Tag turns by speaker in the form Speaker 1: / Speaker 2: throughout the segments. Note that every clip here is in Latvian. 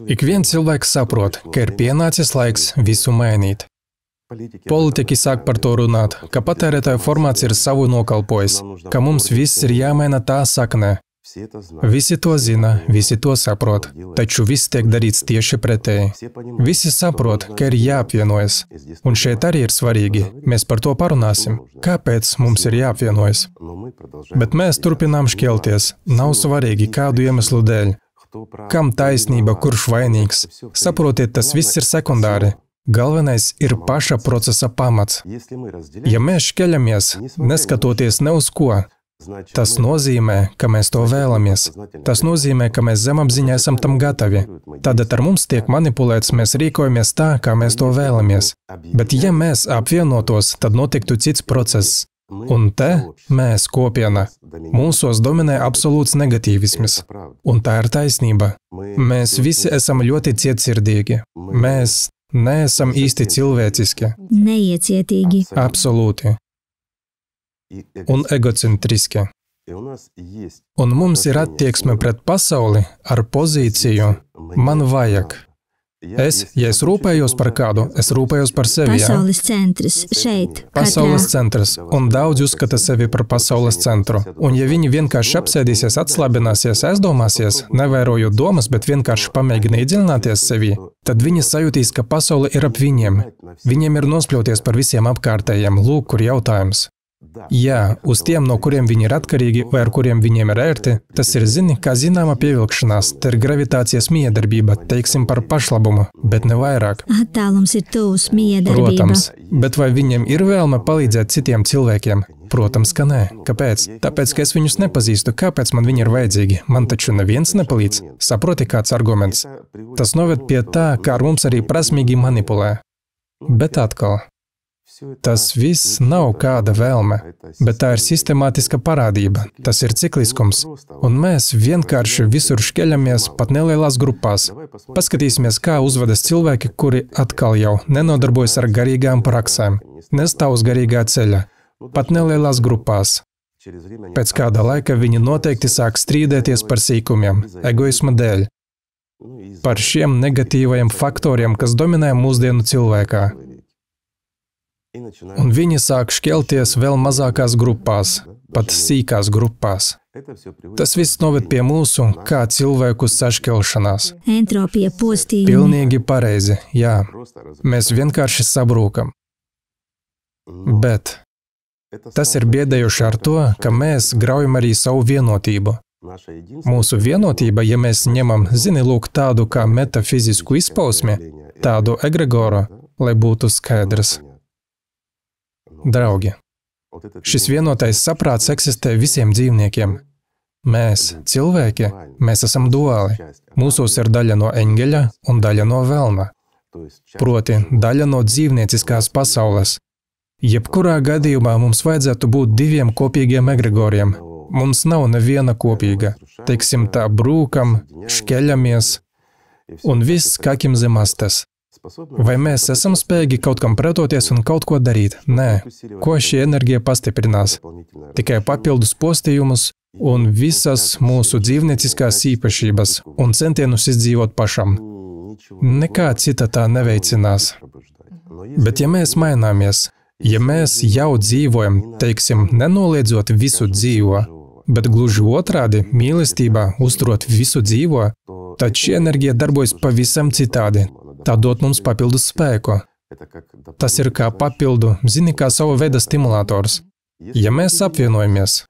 Speaker 1: Ik viens cilvēks saprot, ka ir pienācis laiks visu mainīt. Politiķi sāk par to runāt, ka patērētāju formāts ir savu nokalpojis, ka mums viss ir jāmaina tā saknē. Visi to zina, visi to saprot, taču viss tiek darīts tieši pretēji. Visi saprot, ka ir jāapvienojas, un šeit arī ir svarīgi, mēs par to parunāsim, kāpēc mums ir jāapvienojas. Bet mēs turpinām šķelties, nav svarīgi kādu iemeslu dēļ. Kam taisnība, kurš vainīgs? Saprotiet, tas viss ir sekundāri. Galvenais ir paša procesa pamats. Ja mēs šķeļamies, neskatoties ne uz ko, tas nozīmē, ka mēs to vēlamies. Tas nozīmē, ka mēs zemapziņā esam tam gatavi. Tad ar mums tiek manipulēts, mēs rīkojamies tā, kā mēs to vēlamies. Bet ja mēs apvienotos, tad notiktu cits process. Un te mēs kopiena. Mūsos dominē absolūts negatīvisms. Un tā ir taisnība. Mēs visi esam ļoti cietsirdīgi. Mēs neesam īsti cilvēciski.
Speaker 2: Neiecietīgi.
Speaker 1: Absolūti. Un egocentriski. Un mums ir attieksme pret pasauli ar pozīciju man vajag. Ja es rūpējos par kādu, es rūpējos par sevi.
Speaker 2: Pasaules centrs šeit.
Speaker 1: Pasaules centrs. Un daudz uzskata sevi par pasaules centru. Un ja viņi vienkārši apsēdīsies, atslābināsies, aizdomāsies, nevērojot domas, bet vienkārši pamēģina iedziļināties sevi, tad viņi sajūtīs, ka pasaule ir ap viņiem. Viņiem ir nospļauties par visiem apkārtējiem. Lūk, kur jautājums. Jā, uz tiem, no kuriem viņi ir atkarīgi vai ar kuriem viņiem ir ērti, tas ir, kā zināma pievilkšanās, tā ir gravitācijas miedarbība, teiksim par pašlabumu, bet ne vairāk.
Speaker 2: Attālums ir tuvs miedarbība.
Speaker 1: Protams, bet vai viņiem ir vēlme palīdzēt citiem cilvēkiem? Protams, ka nē. Kāpēc? Tāpēc, ka es viņus nepazīstu, kāpēc man viņi ir vajadzīgi? Man taču neviens nepalīdz. Saproti, kāds arguments? Tas noved pie tā, kā ar mums arī prasmīgi manipulē. Bet atkal. Tas viss nav kāda vēlme, bet tā ir sistemātiska parādība, tas ir cikliskums, un mēs vienkārši visur šķeļamies pat nelielās grupās. Paskatīsimies, kā uzvedas cilvēki, kuri atkal jau nenodarbojas ar garīgām praksēm, nestāv uz garīgā ceļa, pat nelielās grupās. Pēc kāda laika viņi noteikti sāk strīdēties par sīkumiem, egoisma dēļ, par šiem negatīvajiem faktoriem, kas dominē mūsdienu cilvēkā. Un viņi sāk šķelties vēl mazākās grupās, pat sīkās grupās. Tas viss noved pie mūsu kā cilvēku sašķelšanās.
Speaker 2: Entropija postījumi.
Speaker 1: Pilnīgi pareizi, jā. Mēs vienkārši sabrūkam. Bet tas ir biedējuši ar to, ka mēs graujam arī savu vienotību. Mūsu vienotība, ja mēs ņemam, lūk, tādu kā metafizisku izpausmi, tādu egregoru, lai būtu skaidrs. Draugi, šis vienotais saprāts eksistē visiem dzīvniekiem. Mēs, cilvēki, mēs esam duāli. Mūsos ir daļa no eņģeļa un daļa no velna. Proti, daļa no dzīvnieciskās pasaules. Jebkurā gadījumā mums vajadzētu būt diviem kopīgiem egregoriem. Mums nav neviena kopīga. Teiksim tā, brūkam, šķeļamies, un viss kakim zem astes. Vai mēs esam spējīgi kaut kam pretoties un kaut ko darīt? Nē. Ko šī enerģija pastiprinās? Tikai papildus postījumus un visas mūsu dzīvnieciskās īpašības un centienus izdzīvot pašam. Nekā cita tā neveicinās. Bet ja mēs maināmies, ja mēs jau dzīvojam, teiksim, nenoliedzot visu dzīvo, bet gluži otrādi, mīlestībā uzturot visu dzīvo, tad šī enerģija darbojas pavisam citādi. Tā dot mums papildus spēku. Tas ir kā papildu, kā sava veida stimulators. Ja mēs apvienojamies,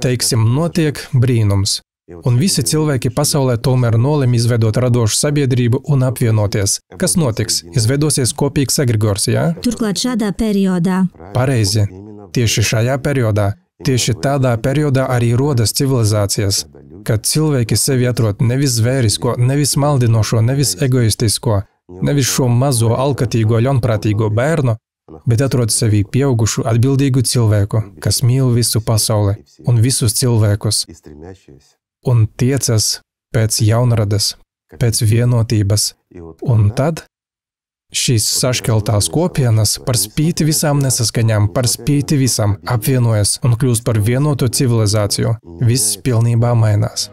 Speaker 1: teiksim, notiek brīnums, un visi cilvēki pasaulē tomēr nolemj izveidot radošu sabiedrību un apvienoties. Kas notiks? Izveidosies kopīgs egregors, jā?
Speaker 2: Turklāt šādā periodā.
Speaker 1: Pareizi. Tieši šajā periodā. Tieši tādā periodā arī rodas civilizācijas, kad cilvēki sevi atrod nevis zvērisko, nevis maldinošo, nevis egoistisko, nevis šo mazo, alkatīgo, ļaunprātīgo bērnu, bet atrod sevi pieaugušu, atbildīgu cilvēku, kas mīl visu pasauli un visus cilvēkus un tiecas pēc jaunradas, pēc vienotības. Un tad šīs sašķeltās kopienas par spīti visām nesaskaņām, par spīti visam apvienojas un kļūst par vienotu civilizāciju. Viss pilnībā mainās.